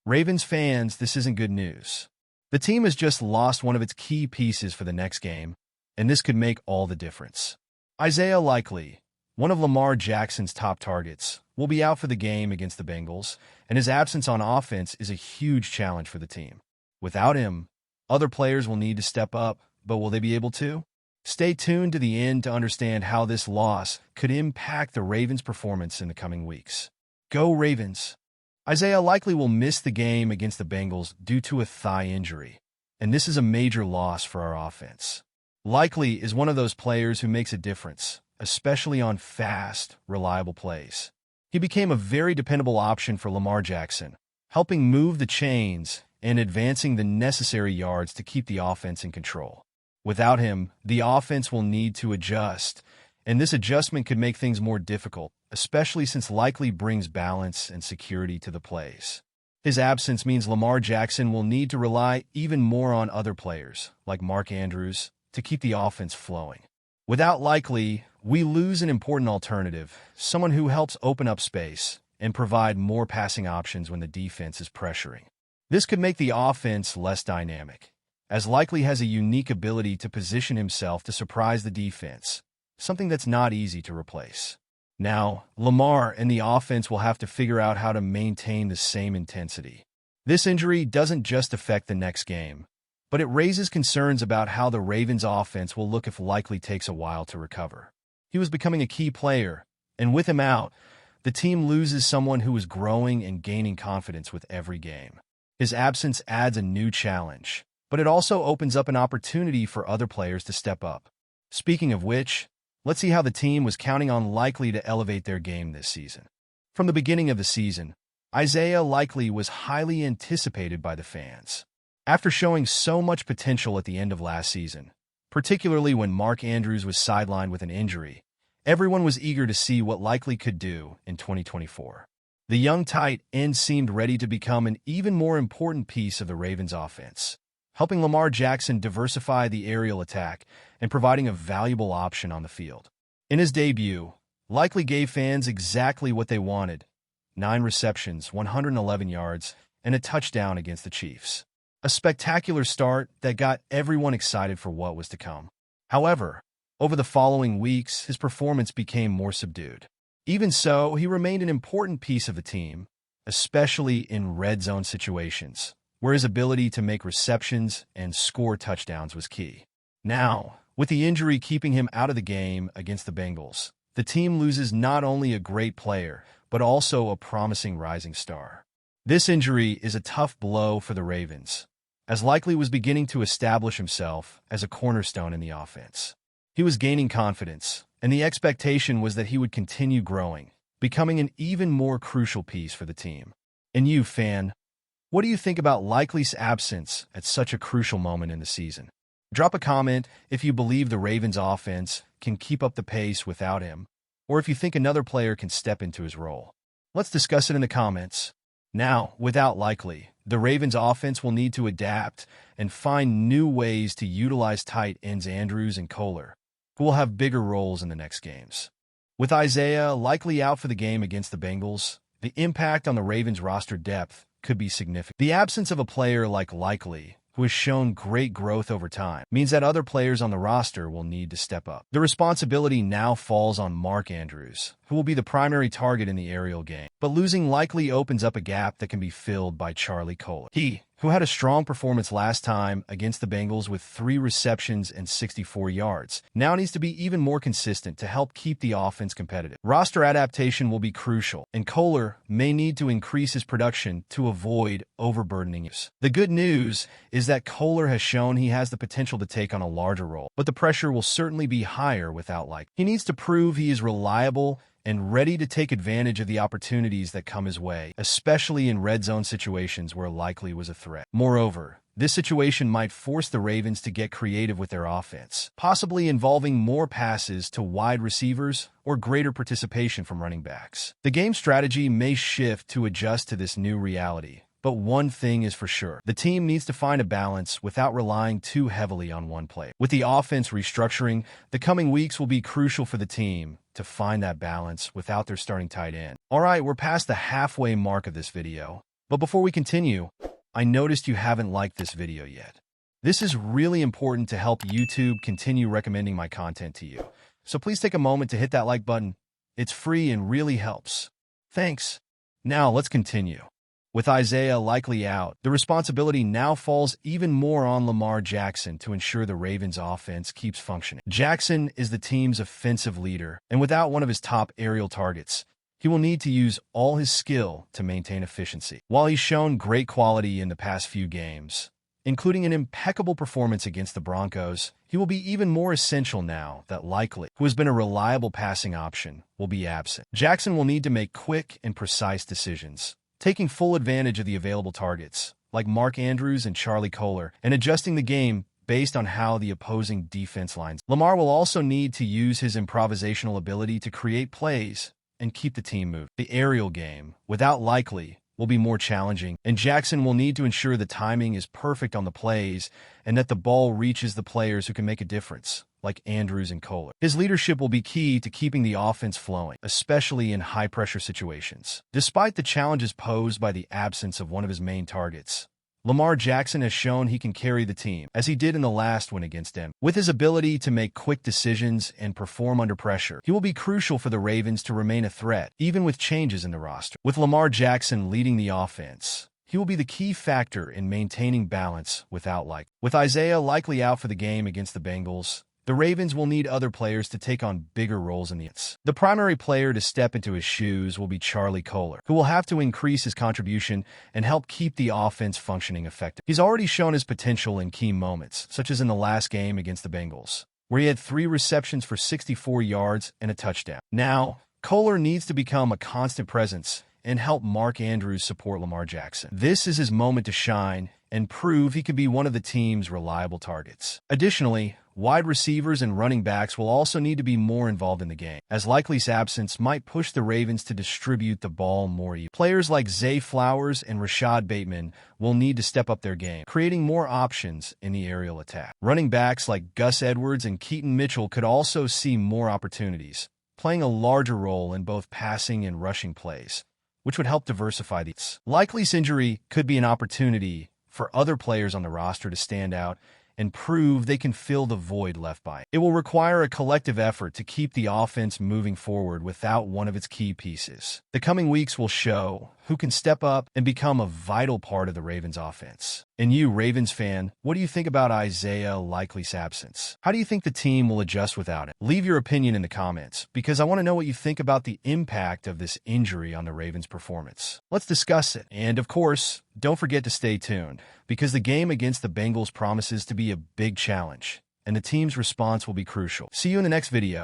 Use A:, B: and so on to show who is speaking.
A: Ravens fans, this isn't good news. The team has just lost one of its key pieces for the next game, and this could make all the difference. Isaiah Likely, one of Lamar Jackson's top targets, will be out for the game against the Bengals, and his absence on offense is a huge challenge for the team. Without him, other players will need to step up, but will they be able to? Stay tuned to the end to understand how this loss could impact the Ravens' performance in the coming weeks. Go Ravens! Isaiah Likely will miss the game against the Bengals due to a thigh injury, and this is a major loss for our offense. Likely is one of those players who makes a difference, especially on fast, reliable plays. He became a very dependable option for Lamar Jackson, helping move the chains and advancing the necessary yards to keep the offense in control. Without him, the offense will need to adjust, and this adjustment could make things more difficult, especially since Likely brings balance and security to the plays. His absence means Lamar Jackson will need to rely even more on other players, like Mark Andrews, to keep the offense flowing. Without Likely, we lose an important alternative, someone who helps open up space and provide more passing options when the defense is pressuring. This could make the offense less dynamic, as Likely has a unique ability to position himself to surprise the defense, something that's not easy to replace. Now, Lamar and the offense will have to figure out how to maintain the same intensity. This injury doesn't just affect the next game, but it raises concerns about how the Ravens' offense will look if Likely takes a while to recover. He was becoming a key player, and with him out, the team loses someone who is growing and gaining confidence with every game. His absence adds a new challenge, but it also opens up an opportunity for other players to step up. Speaking of which, let's see how the team was counting on Likely to elevate their game this season. From the beginning of the season, Isaiah Likely was highly anticipated by the fans. After showing so much potential at the end of last season, particularly when Mark Andrews was sidelined with an injury, everyone was eager to see what Likely could do in 2024. The young tight end seemed ready to become an even more important piece of the Ravens' offense, helping Lamar Jackson diversify the aerial attack and providing a valuable option on the field. In his debut, Likely gave fans exactly what they wanted: 9 receptions, 111 yards, and a touchdown against the Chiefs. A spectacular start that got everyone excited for what was to come. However, over the following weeks, his performance became more subdued. Even so, he remained an important piece of the team, especially in red zone situations, where his ability to make receptions and score touchdowns was key. Now, with the injury keeping him out of the game against the Bengals, the team loses not only a great player, but also a promising rising star. This injury is a tough blow for the Ravens, as Likely was beginning to establish himself as a cornerstone in the offense. He was gaining confidence, and the expectation was that he would continue growing, becoming an even more crucial piece for the team. And you, fan, what do you think about Likely's absence at such a crucial moment in the season? Drop a comment if you believe the Ravens' offense can keep up the pace without him, or if you think another player can step into his role. Let's discuss it in the comments. Now, without Likely, the Ravens' offense will need to adapt and find new ways to utilize tight ends Andrews and Kohler, who will have bigger roles in the next games. With Isaiah Likely out for the game against the Bengals, the impact on the Ravens' roster depth could be significant. The absence of a player like Likely, who has shown great growth over time, means that other players on the roster will need to step up. The responsibility now falls on Mark Andrews, who will be the primary target in the aerial game. But losing Likely opens up a gap that can be filled by Charlie Kohler. He, who had a strong performance last time against the Bengals with 3 receptions and 64 yards, now needs to be even more consistent to help keep the offense competitive. Roster adaptation will be crucial, and Kohler may need to increase his production to avoid overburdening use. The good news is that Kohler has shown he has the potential to take on a larger role, but the pressure will certainly be higher without Likely. He needs to prove he is reliable and ready to take advantage of the opportunities that come his way, especially in red zone situations where Likely was a threat. Moreover, this situation might force the Ravens to get creative with their offense, possibly involving more passes to wide receivers or greater participation from running backs. The game strategy may shift to adjust to this new reality, but one thing is for sure: the team needs to find a balance without relying too heavily on one player. With the offense restructuring, the coming weeks will be crucial for the team to find that balance without their starting tight end. Alright, we're past the halfway mark of this video, But before we continue, I noticed you haven't liked this video yet. This is really important to help YouTube continue recommending my content to you. So please take a moment to hit that like button. It's free and really helps. Thanks. Now let's continue. With Isaiah likely out, the responsibility now falls even more on Lamar Jackson to ensure the Ravens' offense keeps functioning. Jackson is the team's offensive leader, and without one of his top aerial targets, he will need to use all his skill to maintain efficiency. While he's shown great quality in the past few games, including an impeccable performance against the Broncos, he will be even more essential now that Likely, who has been a reliable passing option, will be absent. Jackson will need to make quick and precise decisions, taking full advantage of the available targets, like Mark Andrews and Charlie Kolar, and adjusting the game based on how the opposing defense lines. Lamar will also need to use his improvisational ability to create plays and keep the team moving. The aerial game, without Likely, will be more challenging, and Jackson will need to ensure the timing is perfect on the plays and that the ball reaches the players who can make a difference, like Andrews and Kolar. His leadership will be key to keeping the offense flowing, especially in high-pressure situations. Despite the challenges posed by the absence of one of his main targets, Lamar Jackson has shown he can carry the team, as he did in the last win against them. With his ability to make quick decisions and perform under pressure, he will be crucial for the Ravens to remain a threat, even with changes in the roster. With Lamar Jackson leading the offense, he will be the key factor in maintaining balance without Likely. With Isaiah likely out for the game against the Bengals, the Ravens will need other players to take on bigger roles in the offense. The primary player to step into his shoes will be Charlie Kolar, who will have to increase his contribution and help keep the offense functioning effectively. He's already shown his potential in key moments, such as in the last game against the Bengals, where he had 3 receptions for 64 yards and a touchdown. Now, Kolar needs to become a constant presence and help Mark Andrews support Lamar Jackson. This is his moment to shine and prove he can be one of the team's reliable targets. Additionally, wide receivers and running backs will also need to be more involved in the game, as Likely's absence might push the Ravens to distribute the ball more evenly. Players like Zay Flowers and Rashad Bateman will need to step up their game, creating more options in the aerial attack. Running backs like Gus Edwards and Keaton Mitchell could also see more opportunities, playing a larger role in both passing and rushing plays, which would help diversify these. Likely's injury could be an opportunity for other players on the roster to stand out and prove they can fill the void left by it. It will require a collective effort to keep the offense moving forward without one of its key pieces. The coming weeks will show who can step up and become a vital part of the Ravens offense. And you, Ravens fan, what do you think about Isaiah Likely's absence? How do you think the team will adjust without him? Leave your opinion in the comments, because I want to know what you think about the impact of this injury on the Ravens' performance. Let's discuss it. And of course, don't forget to stay tuned, because the game against the Bengals promises to be a big challenge, and the team's response will be crucial. See you in the next video.